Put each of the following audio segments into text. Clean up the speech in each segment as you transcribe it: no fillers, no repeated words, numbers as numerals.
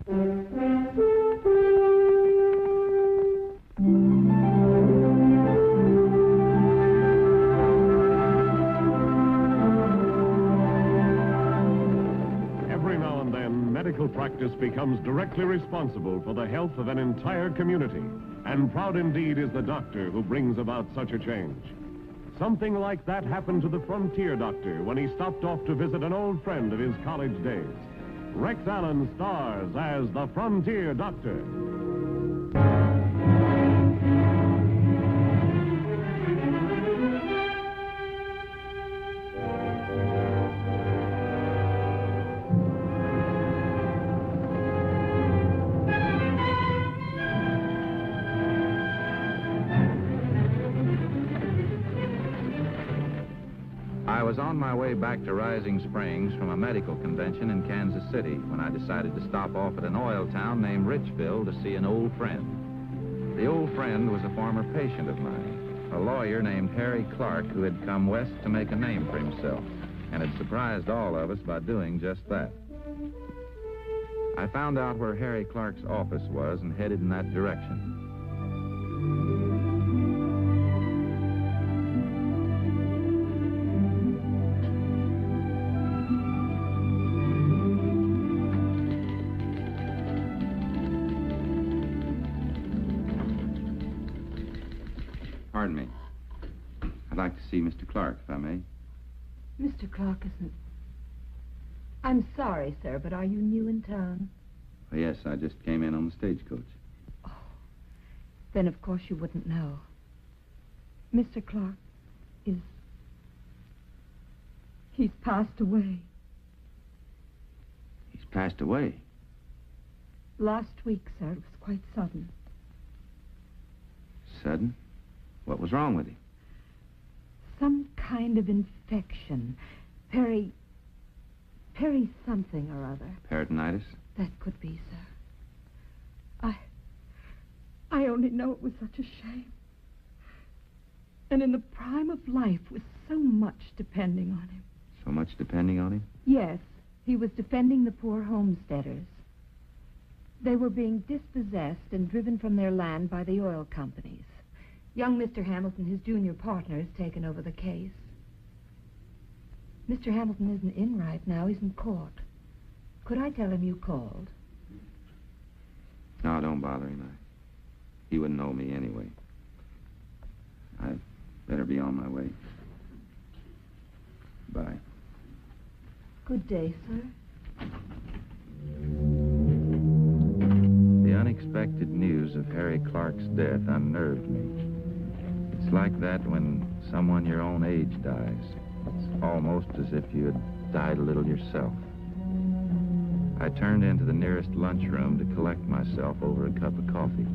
Every now and then, medical practice becomes directly responsible for the health of an entire community. And proud indeed is the doctor who brings about such a change. Something like that happened to the frontier doctor when he stopped off to visit an old friend of his college days. Rex Allen stars as the Frontier Doctor. I was on my way back to Rising Springs from a medical convention in Kansas City when I decided to stop off at an oil town named Richville to see an old friend. The old friend was a former patient of mine, a lawyer named Harry Clark who had come west to make a name for himself and had surprised all of us by doing just that. I found out where Harry Clark's office was and headed in that direction. Pardon me. I'd like to see Mr. Clark, if I may. Mr. Clark isn't... I'm sorry, sir, but are you new in town? Well, yes, I just came in on the stagecoach. Oh, then of course you wouldn't know. Mr. Clark is... He's passed away. He's passed away? Last week, sir. It was quite sudden. Sudden? What was wrong with him? Some kind of infection. Peri something or other. Peritonitis? That could be, sir. I only know it was such a shame. And in the prime of life, with so much depending on him. So much depending on him? Yes, he was defending the poor homesteaders. They were being dispossessed and driven from their land by the oil companies. Young Mr. Hamilton, his junior partner, has taken over the case. Mr. Hamilton isn't in right now. He's in court. Could I tell him you called? No, don't bother him. He wouldn't know me anyway. I'd better be on my way. Bye. Good day, sir. The unexpected news of Harry Clark's death unnerved me. It's like that when someone your own age dies. It's almost as if you had died a little yourself. I turned into the nearest lunchroom to collect myself over a cup of coffee.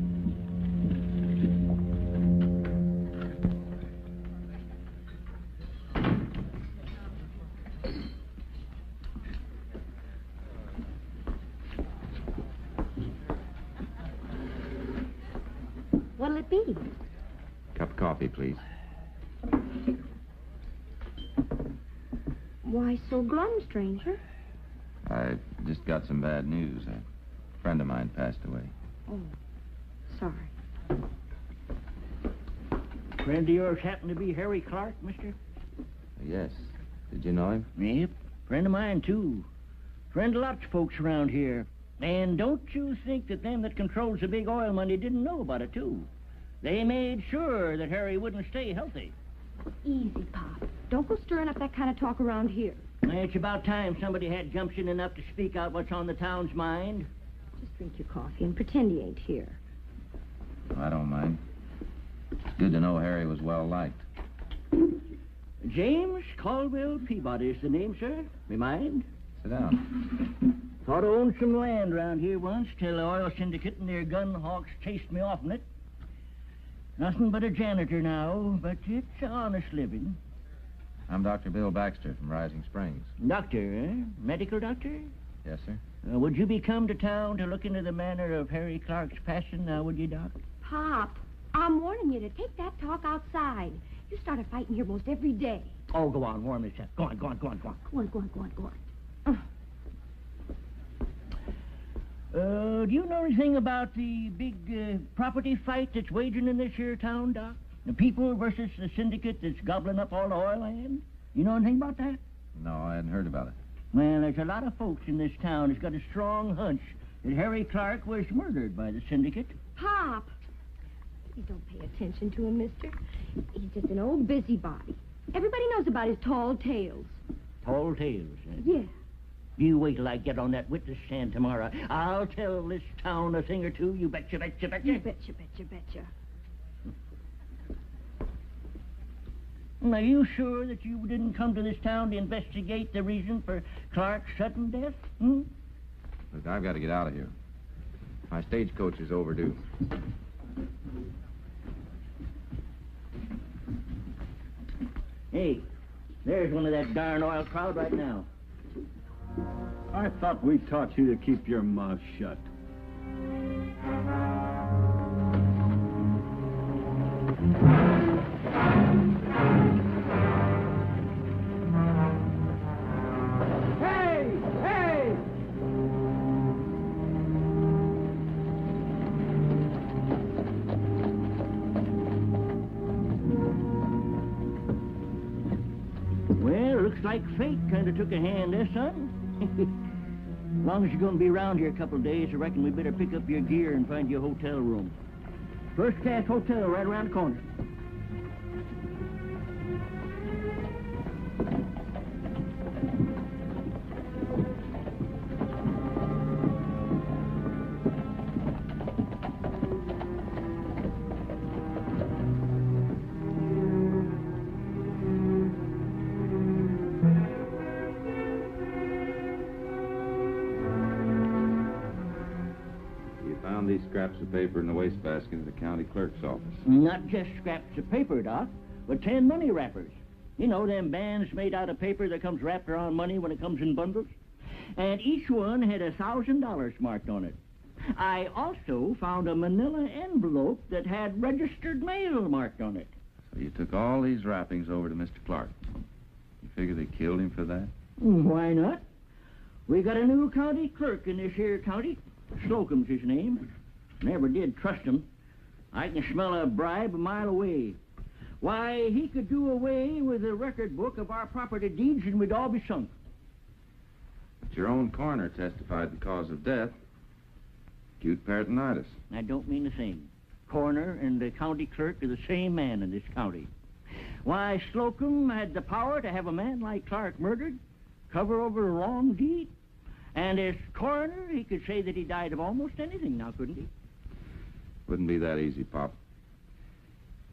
What'll it be? Cup of coffee, please. Why so glum, stranger? I just got some bad news. A friend of mine passed away. Oh, sorry. Friend of yours happen to be Harry Clark, mister? Yes. Did you know him? Yep. Friend of mine, too. Friend of lots of folks around here. And don't you think that them that controls the big oil money didn't know about it, too? They made sure that Harry wouldn't stay healthy. Easy, Pop. Don't go stirring up that kind of talk around here. It's about time somebody had gumption enough to speak out what's on the town's mind. Just drink your coffee and pretend he ain't here. I don't mind. It's good to know Harry was well liked. James Caldwell Peabody is the name, sir. Me mind? Sit down. Thought I owned some land around here once till the oil syndicate and their gun hawks chased me off in it. Nothing but a janitor now, but it's an honest living. I'm Dr. Bill Baxter from Rising Springs. Doctor, eh? Medical doctor? Yes, sir. Would you be come to town to look into the manner of Harry Clark's passing now, would you, Doc? Pop, I'm warning you to take that talk outside. You started fighting here most every day. Oh, go on, warm yourself. Go on. Go on. Do you know anything about the big property fight that's waging in this here town, Doc? The people versus the syndicate that's gobbling up all the oil land? You know anything about that? No, I hadn't heard about it. Well, there's a lot of folks in this town that's got a strong hunch that Harry Clark was murdered by the syndicate. Pop! You don't pay attention to him, mister. He's just an old busybody. Everybody knows about his tall tales. Tall tales, eh? Yeah. You wait till I get on that witness stand tomorrow. I'll tell this town a thing or two. You betcha, betcha, betcha. You betcha, betcha, betcha. Are you sure that you didn't come to this town to investigate the reason for Clark's sudden death? Hmm? Look, I've got to get out of here. My stagecoach is overdue. Hey, there's one of that darn oil crowd right now. I thought we taught you to keep your mouth shut. Hey! Hey! Well, looks like fate kind of took a hand there, son. As long as you're going to be around here a couple of days, I reckon we better pick up your gear and find you a hotel room. First class hotel right around the corner. These scraps of paper in the wastebasket of the county clerk's office. Not just scraps of paper, Doc, but 10 money wrappers. You know, them bands made out of paper that comes wrapped around money when it comes in bundles. And each one had $1,000 marked on it. I also found a manila envelope that had registered mail marked on it. So you took all these wrappings over to Mr. Clark. You figure they killed him for that? Why not? We got a new county clerk in this here county. Slocum's his name. Never did trust him. I can smell a bribe a mile away. Why, he could do away with the record book of our property deeds and we'd all be sunk. But your own coroner testified the cause of death. Acute peritonitis. I don't mean the same. Coroner and the county clerk are the same man in this county. Why, Slocum had the power to have a man like Clark murdered, cover over a wrong deed. And as coroner, he could say that he died of almost anything now, couldn't he? Wouldn't be that easy, Pop.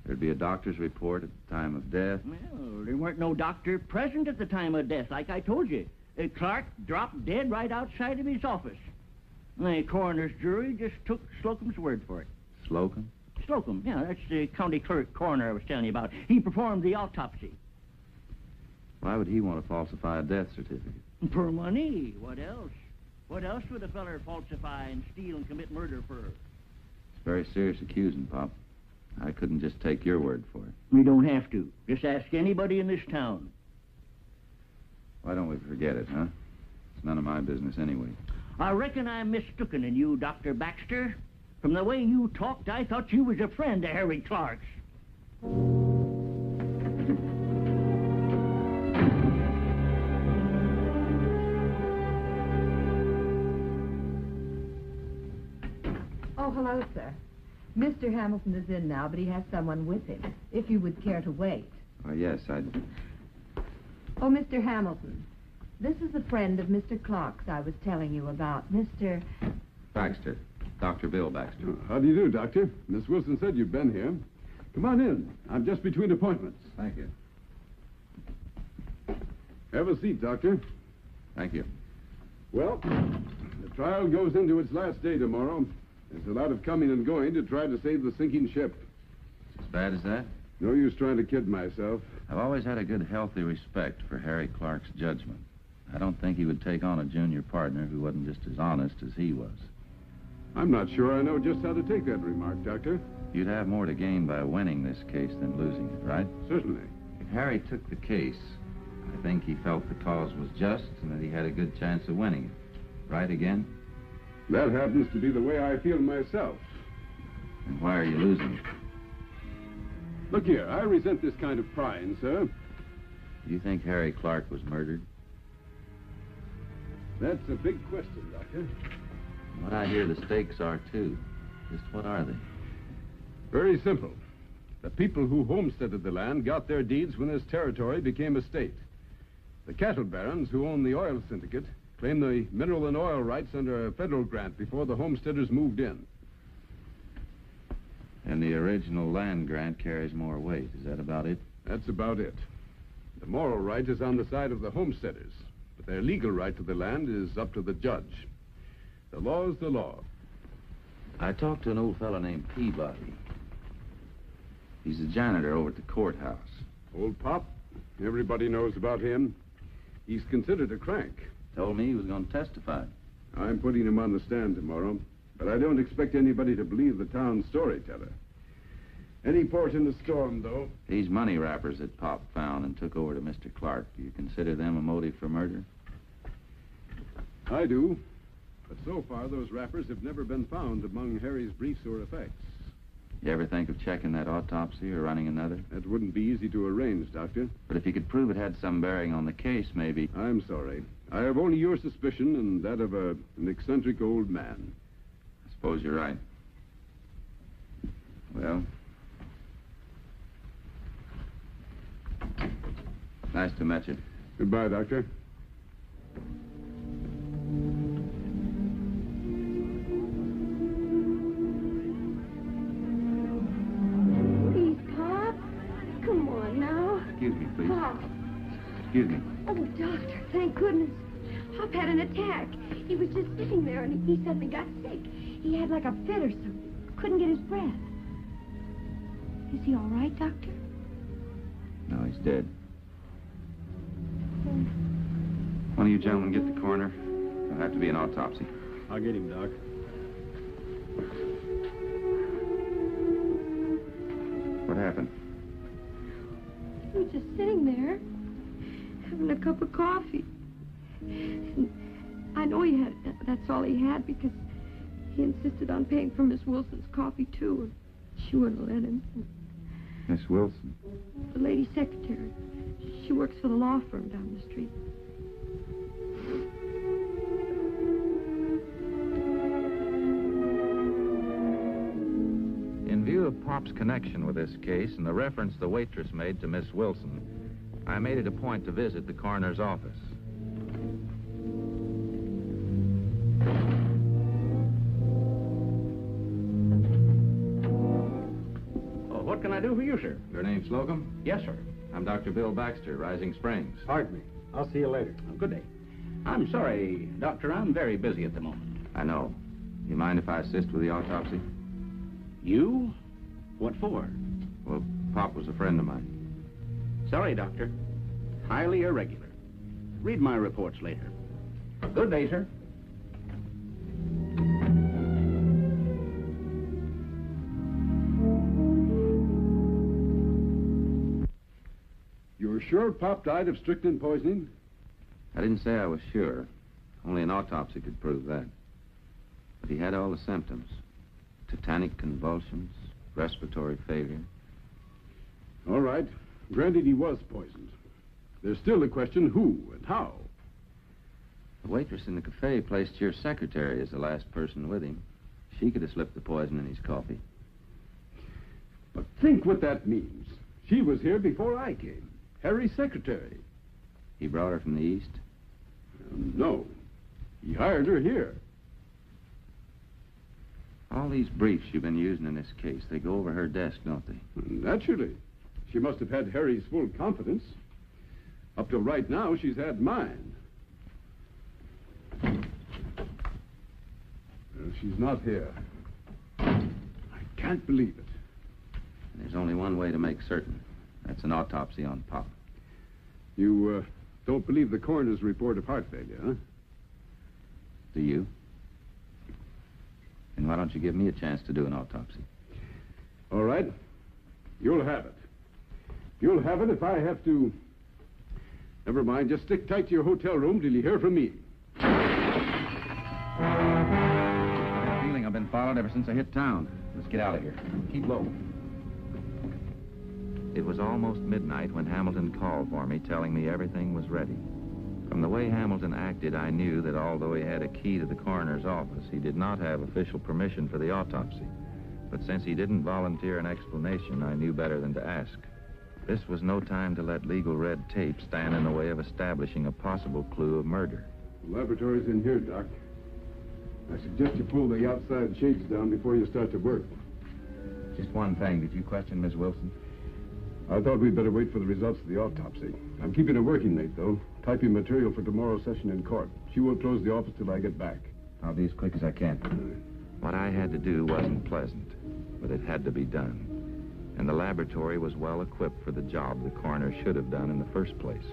There'd be a doctor's report at the time of death. Well, there weren't no doctor present at the time of death, like I told you. Clark dropped dead right outside of his office. The coroner's jury just took Slocum's word for it. Slocum? Slocum, yeah, that's the county clerk coroner I was telling you about. He performed the autopsy. Why would he want to falsify a death certificate? For money. What else? What else would a feller falsify and steal and commit murder for? It's very serious accusing, Pop. I couldn't just take your word for it. We don't have to. Just ask anybody in this town. Why don't we forget it, huh? It's none of my business anyway. I reckon I'm mistooken in you, Dr. Baxter. From the way you talked, I thought you was a friend of Harry Clark's. Oh, hello, sir. Mr. Hamilton is in now, but he has someone with him, if you would care to wait. Yes, I'd... Oh, Mr. Hamilton, this is a friend of Mr. Clark's I was telling you about. Mr. Baxter. Dr. Bill Baxter. How do you do, Doctor? Miss Wilson said you've been here. Come on in. I'm just between appointments. Thank you. Have a seat, Doctor. Thank you. Well, the trial goes into its last day tomorrow. There's a lot of coming and going to try to save the sinking ship. As bad as that? No use trying to kid myself. I've always had a good, healthy respect for Harry Clark's judgment. I don't think he would take on a junior partner who wasn't just as honest as he was. I'm not sure I know just how to take that remark, Doctor. You'd have more to gain by winning this case than losing it, right? Certainly. If Harry took the case, I think he felt the cause was just and that he had a good chance of winning it. Right again? That happens to be the way I feel myself. And why are you losing it? Look here, I resent this kind of prying, sir. Do you think Harry Clark was murdered? That's a big question, Doctor. What I hear the stakes are, too. Just what are they? Very simple. The people who homesteaded the land got their deeds when this territory became a state. The cattle barons who own the oil syndicate claimed the mineral and oil rights under a federal grant before the homesteaders moved in. And the original land grant carries more weight. Is that about it? That's about it. The moral right is on the side of the homesteaders, but their legal right to the land is up to the judge. The law is the law. I talked to an old fellow named Peabody. He's the janitor over at the courthouse. Old Pop, everybody knows about him. He's considered a crank. Told me he was going to testify. I'm putting him on the stand tomorrow, but I don't expect anybody to believe the town storyteller. Any port in the storm, though. These money wrappers that Pop found and took over to Mr. Clark, do you consider them a motive for murder? I do. But so far, those wrappers have never been found among Harry's briefs or effects. You ever think of checking that autopsy or running another? That wouldn't be easy to arrange, Doctor. But if you could prove it had some bearing on the case, maybe... I'm sorry. I have only your suspicion and that of an eccentric old man. I suppose you're right. Well... Nice to meet you. Goodbye, Doctor. Please, Pop. Come on now. Excuse me, please. Pop. Excuse me. Oh, Doctor, thank goodness. Pop had an attack. He was just sitting there and he suddenly got sick. He had like a fit or something. Couldn't get his breath. Is he all right, Doctor? No, he's dead. One of you gentlemen get the coroner. There'll have to be an autopsy. I'll get him, Doc. What happened? He was just sitting there, having a cup of coffee. And I know that's all he had because he insisted on paying for Miss Wilson's coffee, too. And she wouldn't let him. Miss Wilson? The lady secretary. She works for the law firm down the street. In view of Pop's connection with this case and the reference the waitress made to Miss Wilson, I made it a point to visit the coroner's office. Oh, what can I do for you, sir? Your name's Slocum? Yes, sir. I'm Dr. Bill Baxter, Rising Springs. Pardon me. I'll see you later. Good day. I'm sorry, Doctor. I'm very busy at the moment. I know. You mind if I assist with the autopsy? You? What for? Well, Pop was a friend of mine. Sorry, Doctor. Highly irregular. Read my reports later. Good day, sir. You're sure Pop died of strychnine poisoning? I didn't say I was sure. Only an autopsy could prove that. But he had all the symptoms. Tetanic convulsions, respiratory failure. All right. Granted he was poisoned. There's still the question who and how. The waitress in the cafe placed your secretary as the last person with him. She could have slipped the poison in his coffee. But think what that means. She was here before I came. Harry's secretary. He brought her from the east? No. He hired her here. All these briefs you've been using in this case, they go over her desk, don't they? Naturally. She must have had Harry's full confidence. Up till right now, she's had mine. She's not here. I can't believe it. And there's only one way to make certain. That's an autopsy on Pop. You, don't believe the coroner's report of heart failure, huh? Do you? And why don't you give me a chance to do an autopsy? All right. You'll have it. You'll have it if I have to... Never mind. Just stick tight to your hotel room till you hear from me. been followed ever since I hit town. Let's get out of here. Keep low. It was almost midnight when Hamilton called for me, telling me everything was ready. From the way Hamilton acted, I knew that although he had a key to the coroner's office, he did not have official permission for the autopsy. But since he didn't volunteer an explanation, I knew better than to ask. This was no time to let legal red tape stand in the way of establishing a possible clue of murder. The laboratory's in here, Doc. I suggest you pull the outside shades down before you start to work. Just one thing. Did you question Miss Wilson? I thought we'd better wait for the results of the autopsy. I'm keeping her working late, though. Typing material for tomorrow's session in court. She won't close the office till I get back. I'll be as quick as I can. What I had to do wasn't pleasant, but it had to be done. And the laboratory was well equipped for the job the coroner should have done in the first place.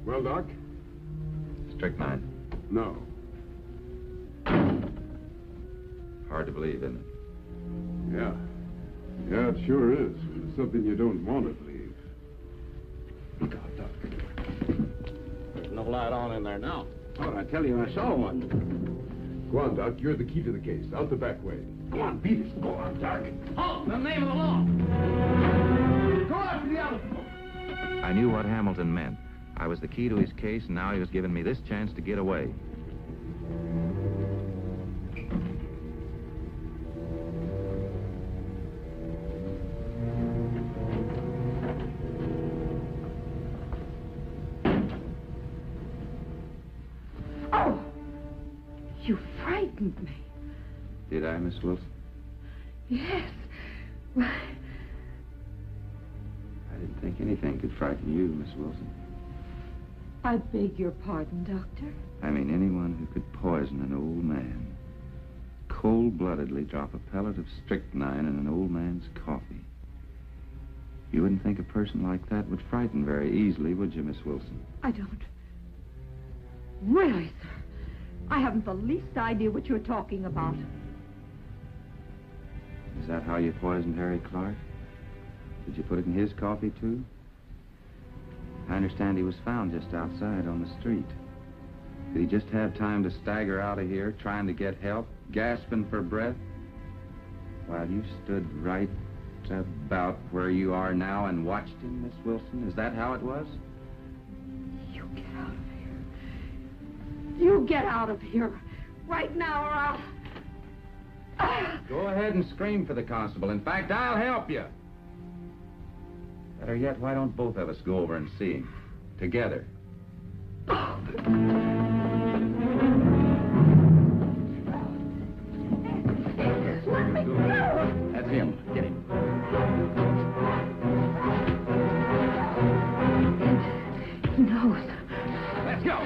Well, Doc? Strychnine. No. Hard to believe, isn't it? Yeah. Yeah, it sure is. It's something you don't want to believe. Look out, Doc. There's no light on in there now. Oh, I tell you, I saw one. Go on, Doc. You're the key to the case. Out the back way. Come on, beat it. Go on, Doc. Halt! In the name of the law. Go after the other folks. I knew what Hamilton meant. I was the key to his case, and now he was giving me this chance to get away. Oh! You frightened me. Did I, Miss Wilson? Yes. Well, I didn't think anything could frighten you, Miss Wilson. I beg your pardon, Doctor. I mean anyone who could poison an old man. Cold-bloodedly drop a pellet of strychnine in an old man's coffee. You wouldn't think a person like that would frighten very easily, would you, Miss Wilson? I don't. Really, sir. I haven't the least idea what you're talking about. Is that how you poisoned Harry Clark? Did you put it in his coffee, too? I understand he was found just outside on the street. Did he just have time to stagger out of here, trying to get help, gasping for breath, while you stood right about where you are now and watched him, Miss Wilson? Is that how it was? You get out of here. You get out of here. Right now, or I'll... Go ahead and scream for the constable. In fact, I'll help you. Better yet, why don't both of us go over and see him? Together. Let me go! That's him. Get him. He knows. Let's go.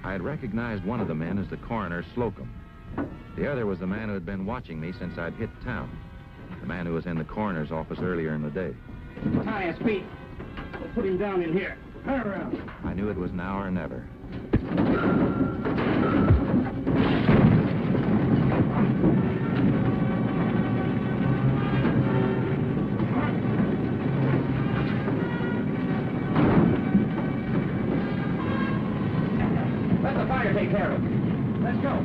I had recognized one of the men as the coroner, Slocum. The other was the man who had been watching me since I'd hit town. The man who was in the coroner's office earlier in the day. Tie his feet. We'll put him down in here. Turn around. I knew it was now or never. Let the fire take care of it. Let's go.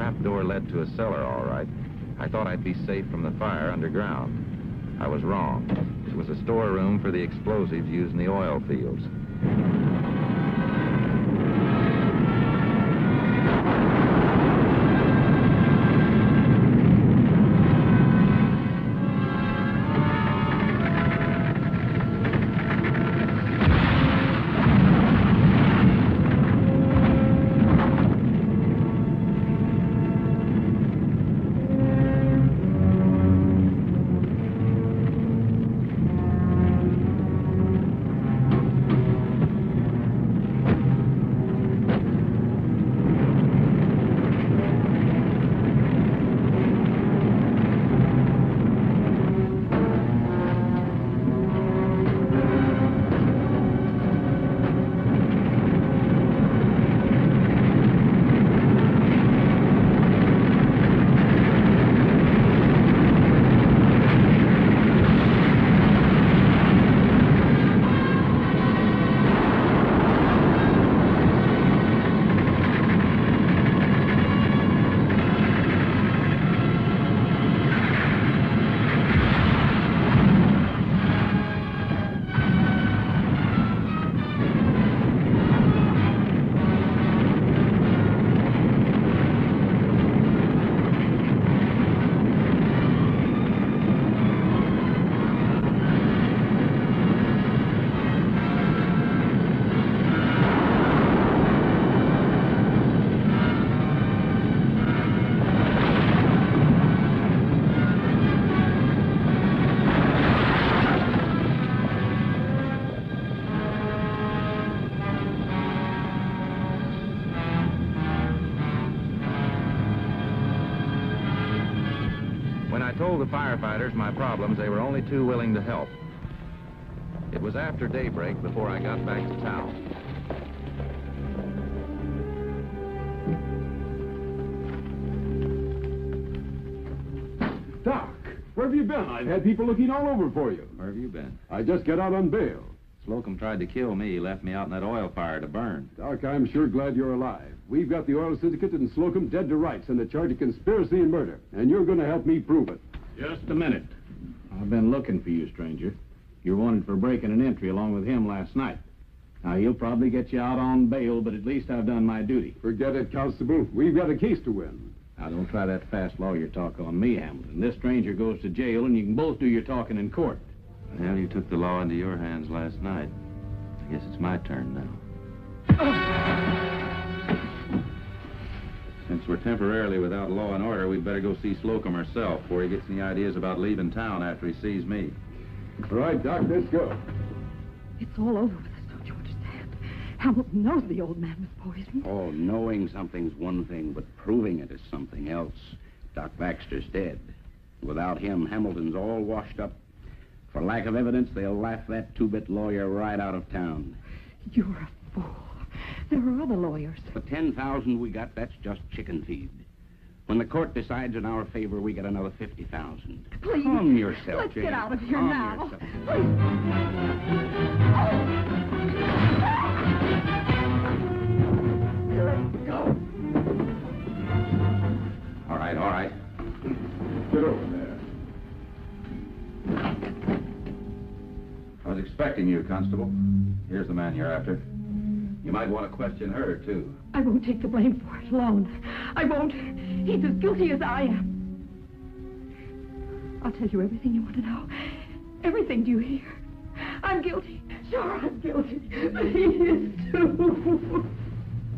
trap door led to a cellar, all right. I thought I'd be safe from the fire underground. I was wrong. It was a storeroom for the explosives used in the oil fields. Told the firefighters my problems, they were only too willing to help. It was after daybreak before I got back to town. Doc, where have you been? I've had people looking all over for you. Where have you been? I just got out on bail. Slocum tried to kill me. He left me out in that oil fire to burn. Doc, I'm sure glad you're alive. We've got the oil syndicate and Slocum dead to rights on the charge of conspiracy and murder, and you're going to help me prove it. Just a minute. I've been looking for you, stranger. You're wanted for breaking an entry along with him last night. Now, he'll probably get you out on bail, but at least I've done my duty. Forget it, Constable. We've got a case to win. Now, don't try that fast lawyer talk on me, Hamilton. This stranger goes to jail, and you can both do your talking in court. Well, you took the law into your hands last night. I guess it's my turn now. Since we're temporarily without law and order, we'd better go see Slocum herself before he gets any ideas about leaving town after he sees me. All right, Doc, let's go. It's all over with us, don't you understand? Hamilton knows the old man was poisoned. Oh, knowing something's one thing, but proving it is something else. Doc Baxter's dead. Without him, Hamilton's all washed up. For lack of evidence, they'll laugh that two-bit lawyer right out of town. You're a fool. There are other lawyers. The 10,000 we got, that's just chicken feed. When the court decides in our favor, we get another 50,000. Please. Calm yourself, Let's Jane. get out of here Calm now. yourself. Please. Let's go. All right, all right. Get over there. I was expecting you, Constable. Here's the man you're after. You might want to question her, too. I won't take the blame for it alone. I won't. He's as guilty as I am. I'll tell you everything you want to know. Everything, do you hear? I'm guilty. Sure, I'm guilty. But he is, too.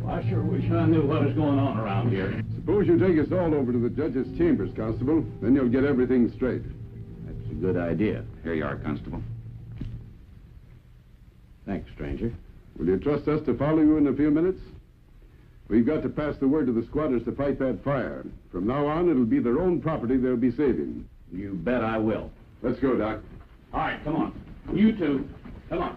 Well, I sure wish I knew what was going on around here. Suppose you take us all over to the judge's chambers, Constable. Then you'll get everything straight. That's a good idea. Here you are, Constable. Thanks, stranger. Will you trust us to follow you in a few minutes? We've got to pass the word to the squatters to fight that fire. From now on, it'll be their own property they'll be saving. You bet I will. Let's go, Doc. All right, come on. You two. Come on.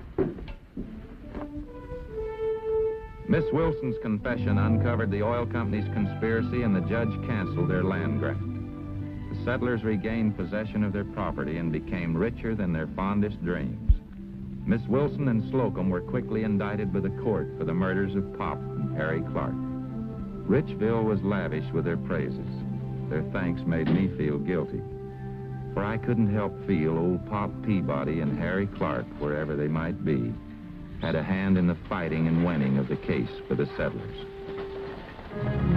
Miss Wilson's confession uncovered the oil company's conspiracy, and the judge canceled their land grant. The settlers regained possession of their property and became richer than their fondest dreams. Miss Wilson and Slocum were quickly indicted by the court for the murders of Pop and Harry Clark. Richville was lavish with their praises. Their thanks made me feel guilty, for I couldn't help feel old Pop Peabody and Harry Clark, wherever they might be, had a hand in the fighting and winning of the case for the settlers.